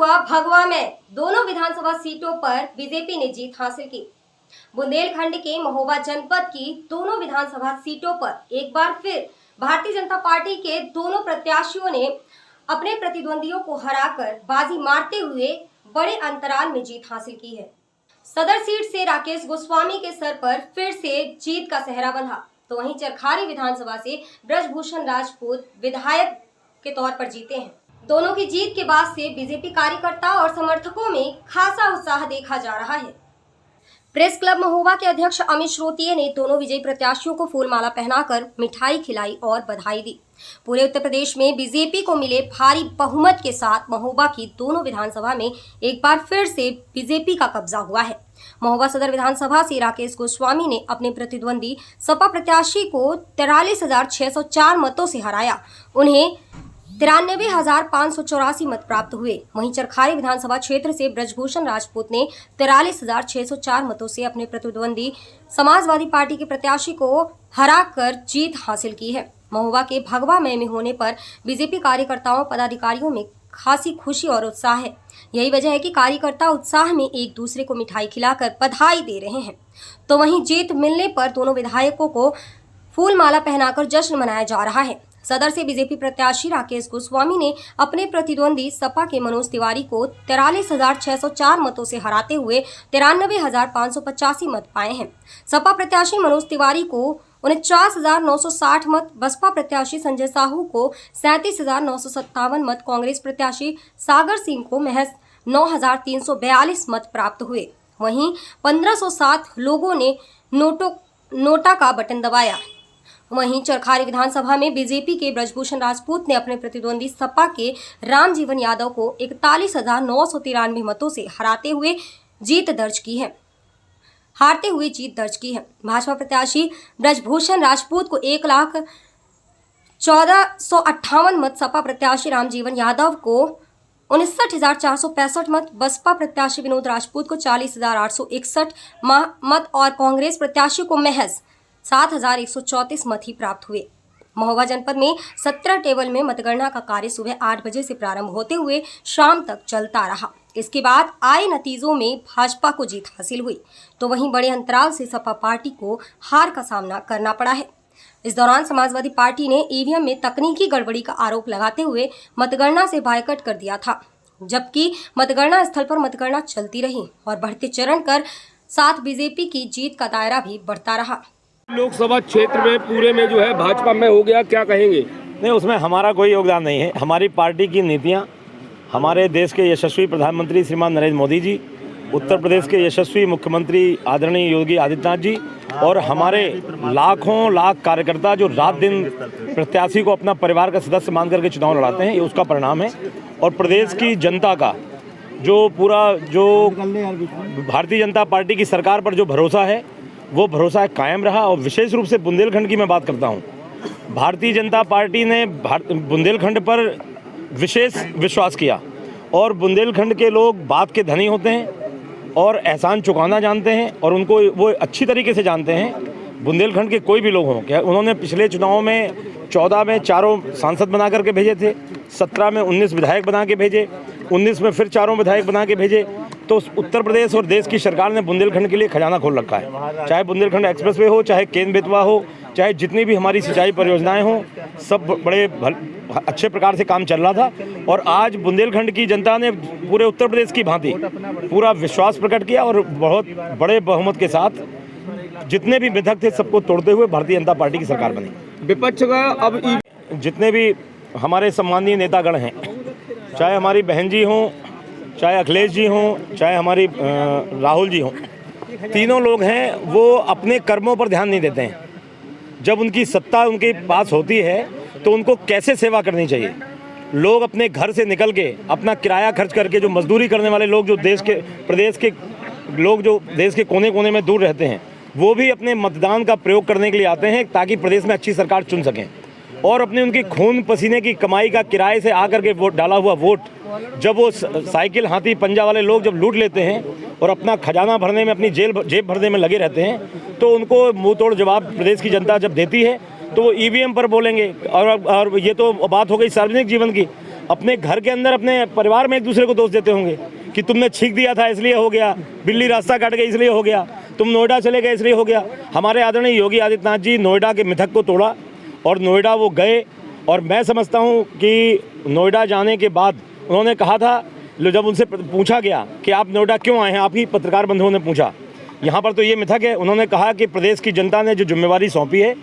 व भगवा में दोनों विधानसभा सीटों पर बीजेपी ने जीत हासिल की। बुंदेलखंड के महोबा जनपद की दोनों विधानसभा सीटों पर एक बार फिर भारतीय जनता पार्टी के दोनों प्रत्याशियों ने अपने प्रतिद्वंदियों को हराकर बाजी मारते हुए बड़े अंतराल में जीत हासिल की है। सदर सीट से राकेश गोस्वामी के सर पर फिर से जीत का सेहरा बंधा, तो वहीं चरखारी विधानसभा से ब्रजभूषण राजपूत विधायक के तौर पर जीते हैं। दोनों की जीत के बाद से बीजेपी कार्यकर्ता और समर्थकों में खासा उत्साह देखा जा रहा है। प्रेस क्लब महोबा के अध्यक्ष अमित श्रोतीय ने दोनों विजयी प्रत्याशियों को फूलमाला पहनाकर मिठाई खिलाई और बधाई दी। पूरे उत्तर प्रदेश में बीजेपी को मिले भारी बहुमत के साथ महोबा की दोनों विधानसभा में एक बार फिर से बीजेपी का कब्जा हुआ है। महोबा सदर विधानसभा से राकेश गोस्वामी ने अपने प्रतिद्वंदी सपा प्रत्याशी को 43,604 मतों से हराया। उन्हें 93,584 मत प्राप्त हुए। वहीं चरखारी विधानसभा क्षेत्र से ब्रजभूषण राजपूत ने 43,604 मतों से अपने प्रतिद्वंदी समाजवादी पार्टी के प्रत्याशी को हराकर जीत हासिल की है। महोबा के भगवा में होने पर बीजेपी कार्यकर्ताओं पदाधिकारियों में खासी खुशी और उत्साह है। यही वजह है कि कार्यकर्ता उत्साह में एक दूसरे को मिठाई खिलाकर बधाई दे रहे हैं। तो वहीं जीत मिलने पर दोनों विधायकों को फूलमाला पहनाकर जश्न मनाया जा रहा है। सदर से बीजेपी प्रत्याशी राकेश गोस्वामी ने अपने प्रतिद्वंदी सपा के मनोज तिवारी को 43,604 मतों से हराते हुए 93,585 मत पाए हैं। सपा प्रत्याशी मनोज तिवारी को 49,960 मत, बसपा प्रत्याशी संजय साहू को 37,957 मत, कांग्रेस प्रत्याशी सागर सिंह को महज 9,342 मत प्राप्त हुए। वहीं 1,507 लोगों ने नोटा का बटन दबाया। वहीं चरखारी विधानसभा में बीजेपी के ब्रजभूषण राजपूत ने अपने प्रतिद्वंदी सपा के रामजीवन यादव को 41,993 मतों से हारते हुए जीत दर्ज की है। भाजपा प्रत्याशी ब्रजभूषण राजपूत को 1,14,58 मत, सपा प्रत्याशी रामजीवन यादव को 59,465 मत, बसपा प्रत्याशी विनोद राजपूत को 40,861 मत और कांग्रेस प्रत्याशी को महज 7,134 मत ही प्राप्त हुए। महोबा जनपद में 17 टेबल में मतगणना का कार्य सुबह 8 बजे से प्रारंभ होते हुए शाम तक चलता रहा। इसके बाद आए नतीजों में भाजपा को जीत हासिल हुई, तो वहीं बड़े अंतराल से सपा पार्टी को हार का सामना करना पड़ा है। इस दौरान समाजवादी पार्टी ने ईवीएम में तकनीकी गड़बड़ी का आरोप लगाते हुए मतगणना से बायकॉट कर दिया था, जबकि मतगणना स्थल पर मतगणना चलती रही और बढ़ते चरण कर साथ बीजेपी की जीत का दायरा भी बढ़ता रहा। लोकसभा क्षेत्र में पूरे में जो है भाजपा में हो गया, क्या कहेंगे? नहीं, उसमें हमारा कोई योगदान नहीं है। हमारी पार्टी की नीतियां, हमारे देश के यशस्वी प्रधानमंत्री श्रीमान नरेंद्र मोदी जी, उत्तर प्रदेश के यशस्वी मुख्यमंत्री आदरणीय योगी आदित्यनाथ जी और हमारे लाखों लाख कार्यकर्ता जो रात दिन प्रत्याशी को अपना परिवार का सदस्य मान करके चुनाव लड़ाते हैं, ये उसका परिणाम है। और प्रदेश की जनता का जो भारतीय जनता पार्टी की सरकार पर जो भरोसा है, वो भरोसा कायम रहा। और विशेष रूप से बुंदेलखंड की मैं बात करता हूँ, भारतीय जनता पार्टी ने बुंदेलखंड पर विशेष विश्वास किया और बुंदेलखंड के लोग बात के धनी होते हैं और एहसान चुकाना जानते हैं और उनको वो अच्छी तरीके से जानते हैं। बुंदेलखंड के कोई भी लोग हों, क्या उन्होंने पिछले चुनाव में 14 में 4 सांसद बना करके भेजे थे, 17 में 19 विधायक बना के भेजे, 19 में फिर 4 विधायक बना के भेजे। तो उत्तर प्रदेश और देश की सरकार ने बुंदेलखंड के लिए खजाना खोल रखा है। चाहे बुंदेलखंड एक्सप्रेसवे हो, चाहे केन बेतवा हो, चाहे जितनी भी हमारी सिंचाई परियोजनाएं हों, सब बड़े अच्छे प्रकार से काम चल रहा था। और आज बुंदेलखंड की जनता ने पूरे उत्तर प्रदेश की भांति पूरा विश्वास प्रकट किया और बहुत बड़े बहुमत के साथ जितने भी विधक थे सबको तोड़ते हुए भारतीय जनता पार्टी की सरकार बनी। विपक्ष का अब जितने भी हमारे सम्मानीय नेतागण हैं, चाहे हमारी बहन जी हों, चाहे अखिलेश जी हों, चाहे हमारी राहुल जी हों, तीनों लोग हैं वो अपने कर्मों पर ध्यान नहीं देते हैं। जब उनकी सत्ता उनके पास होती है तो उनको कैसे सेवा करनी चाहिए। लोग अपने घर से निकल के अपना किराया खर्च करके, जो मजदूरी करने वाले लोग, जो प्रदेश के लोग जो देश के कोने कोने में दूर रहते हैं, वो भी अपने मतदान का प्रयोग करने के लिए आते हैं ताकि प्रदेश में अच्छी सरकार चुन सकें। और अपने उनकी खून पसीने की कमाई का किराए से आकर के वोट डाला हुआ वोट जब वो साइकिल हाथी पंजा वाले लोग जब लूट लेते हैं और अपना खजाना भरने में, अपनी जेब भरने में लगे रहते हैं, तो उनको मुंह तोड़ जवाब प्रदेश की जनता जब देती है तो वो ईवीएम पर बोलेंगे। और ये तो बात हो गई सार्वजनिक जीवन की। अपने घर के अंदर अपने परिवार में एक दूसरे को दोष देते होंगे कि तुमने छींक दिया था इसलिए हो गया, बिल्ली रास्ता काट गई इसलिए हो गया, तुम नोएडा चले गए इसलिए हो गया। हमारे आदरणीय योगी आदित्यनाथ जी नोएडा के मिथक को तोड़ा और नोएडा वो गए। और मैं समझता हूँ कि नोएडा जाने के बाद उन्होंने कहा था, जब उनसे पूछा गया कि आप नोएडा क्यों आए हैं, आप ही पत्रकार बंधुओं ने पूछा, यहाँ पर तो ये मिथक है, उन्होंने कहा कि प्रदेश की जनता ने जो जिम्मेवारी सौंपी है,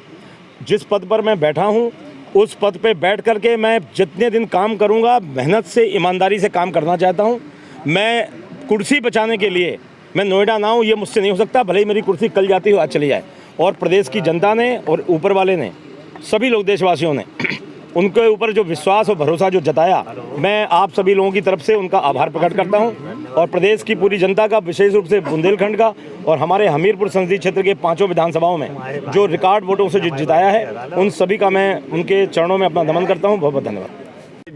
जिस पद पर मैं बैठा हूँ उस पद पे बैठ कर के मैं जितने दिन काम करूँगा मेहनत से ईमानदारी से काम करना चाहता हूँ। मैं कुर्सी बचाने के लिए मैं नोएडा ना हूँ, ये मुझसे नहीं हो सकता, भले ही मेरी कुर्सी कल जाती हो आज चली जाए। और प्रदेश की जनता ने और ऊपर वाले ने, सभी लोग देशवासियों ने उनके ऊपर जो विश्वास और भरोसा जो जताया, मैं आप सभी लोगों की तरफ से उनका आभार प्रकट करता हूं। और प्रदेश की पूरी जनता का, विशेष रूप से बुंदेलखंड का और हमारे हमीरपुर संसदीय क्षेत्र के 5 विधानसभाओं में जो रिकॉर्ड वोटों से जिताया है, उन सभी का मैं उनके चरणों में अपना नमन करता हूं। बहुत बहुत धन्यवाद।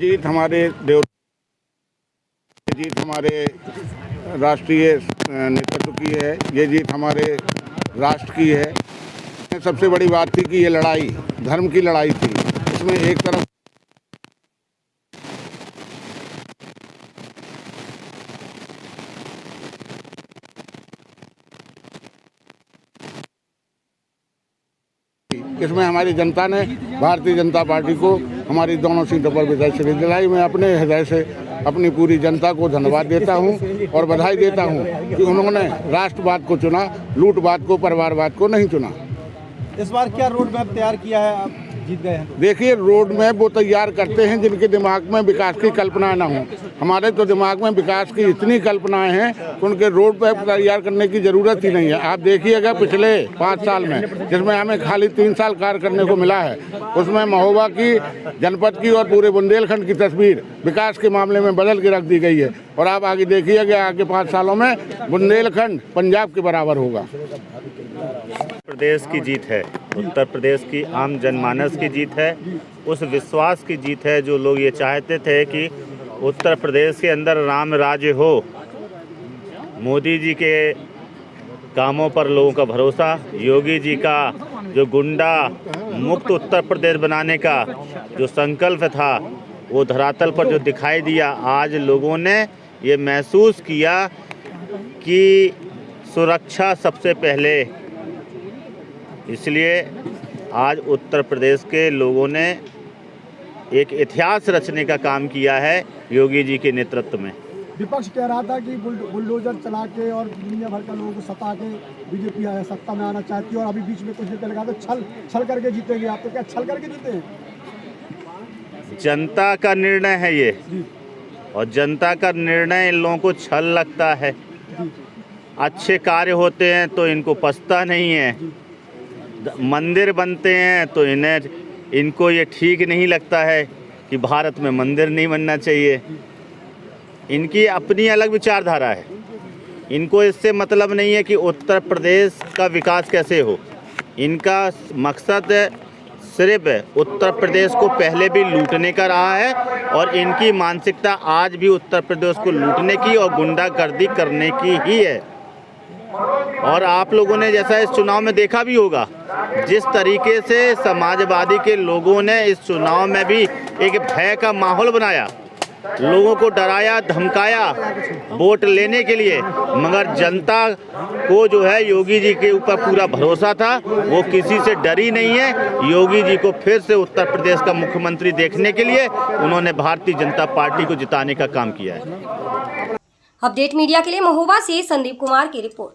जीत हमारे राष्ट्रीय नेतृत्व की है, ये जीत हमारे राष्ट्र की है। सबसे बड़ी बात थी कि ये लड़ाई धर्म की लड़ाई थी। इसमें एक तरफ इसमें हमारी जनता ने भारतीय जनता पार्टी को हमारी दोनों सीटों पर विजय श्री दिलाई। मैं अपने हृदय से अपनी पूरी जनता को धन्यवाद देता हूं और बधाई देता हूं कि उन्होंने राष्ट्रवाद को चुना, लूटवाद को, परिवारवाद को नहीं चुना। इस बार क्या रोड मैप तैयार किया है, आप जीत गए हैं? देखिए, रोड मैप वो तैयार करते हैं जिनके दिमाग में विकास की कल्पना ना हो। हमारे तो दिमाग में विकास की इतनी कल्पनाएं हैं कि उनके रोड मैप तैयार करने की ज़रूरत ही नहीं है। आप देखिएगा पिछले 5 साल में, जिसमें हमें खाली 3 साल कार्य करने को मिला है, उसमें महोबा की, जनपद की और पूरे बुंदेलखंड की तस्वीर विकास के मामले में बदल के रख दी गई है। और आप आगे देखिएगा, आगे 5 सालों में बुंदेलखंड पंजाब के बराबर होगा। प्रदेश की जीत है, उत्तर प्रदेश की आम जनमानस की जीत है, उस विश्वास की जीत है जो लोग ये चाहते थे कि उत्तर प्रदेश के अंदर राम राज्य हो। मोदी जी के कामों पर लोगों का भरोसा, योगी जी का जो गुंडा मुक्त उत्तर प्रदेश बनाने का जो संकल्प था, वो धरातल पर जो दिखाई दिया। आज लोगों ने ये महसूस किया कि सुरक्षा सबसे पहले, इसलिए आज उत्तर प्रदेश के लोगों ने एक इतिहास रचने का काम किया है योगी जी के नेतृत्व में। विपक्ष कह रहा था कि बुलडोजर चला के और दुनिया भर का लोगों को सता के बीजेपी सत्ता में आना चाहती है, और अभी बीच में कुछ देर लगा तो छल करके जीतेंगे। आप तो क्या छल करके जीते हैं? जनता का निर्णय है ये, और जनता का निर्णय इन लोगों को छल लगता है। अच्छे कार्य होते हैं तो इनको पछता नहीं है, मंदिर बनते हैं तो इनको ये ठीक नहीं लगता है कि भारत में मंदिर नहीं बनना चाहिए। इनकी अपनी अलग विचारधारा है, इनको इससे मतलब नहीं है कि उत्तर प्रदेश का विकास कैसे हो। इनका मकसद सिर्फ उत्तर प्रदेश को पहले भी लूटने का रहा है, और इनकी मानसिकता आज भी उत्तर प्रदेश को लूटने की और गुंडागर्दी करने की ही है। और आप लोगों ने जैसा इस चुनाव में देखा भी होगा, जिस तरीके से समाजवादी के लोगों ने इस चुनाव में भी एक भय का माहौल बनाया, लोगों को डराया धमकाया वोट लेने के लिए, मगर जनता को जो है योगी जी के ऊपर पूरा भरोसा था। वो किसी से डरी नहीं है। योगी जी को फिर से उत्तर प्रदेश का मुख्यमंत्री देखने के लिए उन्होंने भारतीय जनता पार्टी को जिताने का काम किया है। अपडेट मीडिया के लिए महोबा से संदीप कुमार की रिपोर्ट।